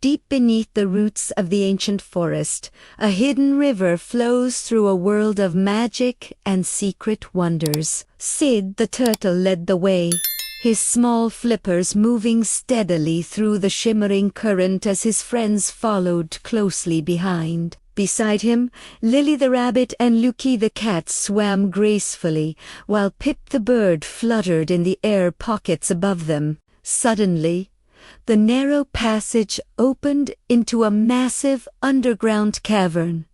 Deep beneath the roots of the ancient forest, a hidden river flows through a world of magic and secret wonders. Sid the turtle led the way, his small flippers moving steadily through the shimmering current as his friends followed closely behind. Beside him, Lily the rabbit and Luki the cat swam gracefully, while Pip the bird fluttered in the air pockets above them. Suddenly, the narrow passage opened into a massive underground cavern,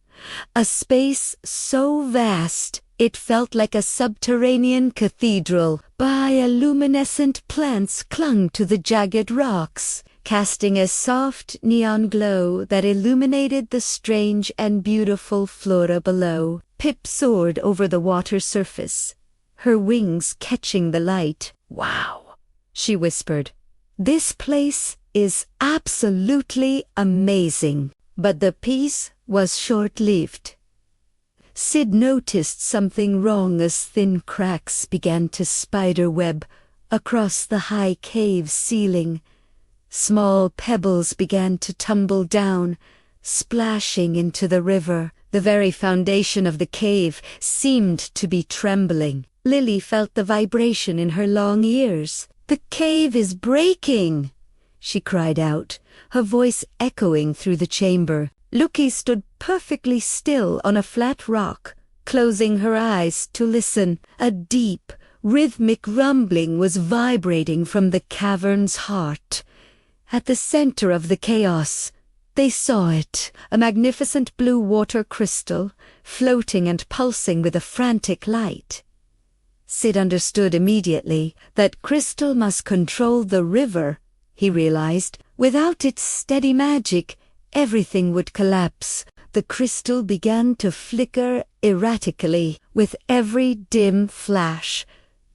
a space so vast it felt like a subterranean cathedral. Bioluminescent plants clung to the jagged rocks, casting a soft neon glow that illuminated the strange and beautiful flora below. Pip soared over the water surface, her wings catching the light. "Wow," she whispered. "This place is absolutely amazing." But the peace was short-lived. Sid noticed something wrong as thin cracks began to spiderweb across the high cave ceiling. Small pebbles began to tumble down, splashing into the river. The very foundation of the cave seemed to be trembling. Lily felt the vibration in her long ears. "The cave is breaking!" she cried out, her voice echoing through the chamber. Luki stood perfectly still on a flat rock, closing her eyes to listen. A deep, rhythmic rumbling was vibrating from the cavern's heart. At the center of the chaos, they saw it, a magnificent blue water crystal, floating and pulsing with a frantic light. Sid understood immediately that crystal must control the river, he realized. Without its steady magic, everything would collapse. The crystal began to flicker erratically. With every dim flash,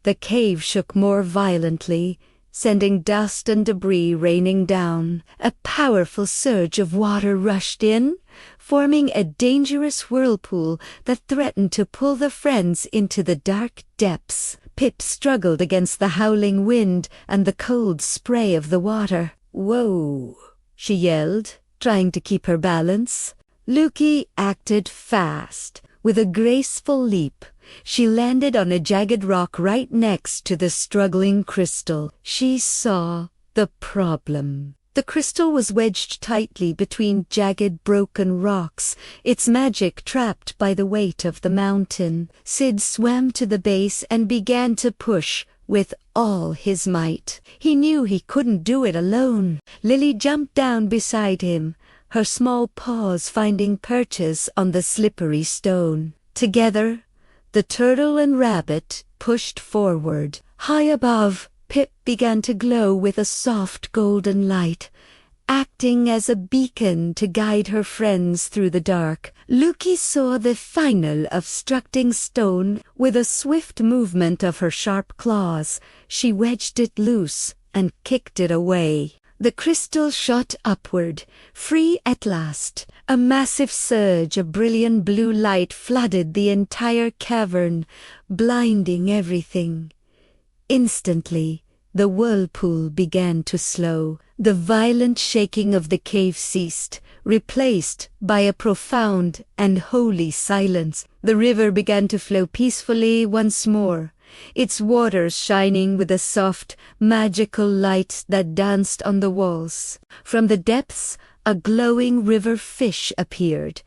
the cave shook more violently, sending dust and debris raining down. A powerful surge of water rushed in, forming a dangerous whirlpool that threatened to pull the friends into the dark depths. Pip struggled against the howling wind and the cold spray of the water. "Whoa," she yelled, trying to keep her balance. Luki acted fast. With a graceful leap, she landed on a jagged rock right next to the struggling crystal. She saw the problem. The crystal was wedged tightly between jagged, broken rocks, its magic trapped by the weight of the mountain. Sid swam to the base and began to push with all his might. He knew he couldn't do it alone. Lily jumped down beside him, her small paws finding perches on the slippery stone. Together, the turtle and rabbit pushed forward. High above, Pip began to glow with a soft golden light, acting as a beacon to guide her friends through the dark. Luki saw the final obstructing stone. With a swift movement of her sharp claws, she wedged it loose and kicked it away. The crystal shot upward, free at last. A massive surge of brilliant blue light flooded the entire cavern, blinding everything. Instantly, the whirlpool began to slow. The violent shaking of the cave ceased, replaced by a profound and holy silence. The river began to flow peacefully once more, its waters shining with a soft, magical light that danced on the walls. From the depths, a glowing river fish appeared,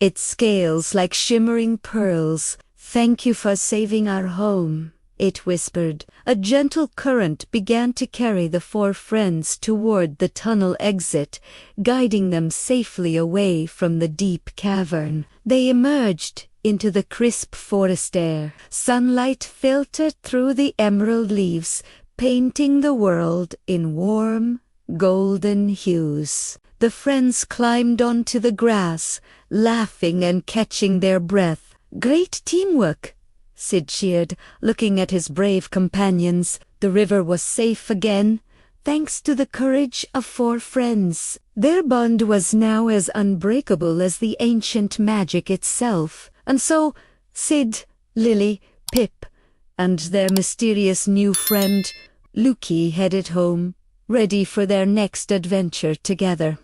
its scales like shimmering pearls. "Thank you for saving our home," it whispered. A gentle current began to carry the four friends toward the tunnel exit, guiding them safely away from the deep cavern. They emerged into the crisp forest air. Sunlight filtered through the emerald leaves, painting the world in warm, golden hues. The friends climbed onto the grass, laughing and catching their breath. "Great teamwork," Sid cheered, looking at his brave companions. The river was safe again, thanks to the courage of four friends. Their bond was now as unbreakable as the ancient magic itself. And so, Sid, Lily, Pip, and their mysterious new friend, Luki, headed home, ready for their next adventure together.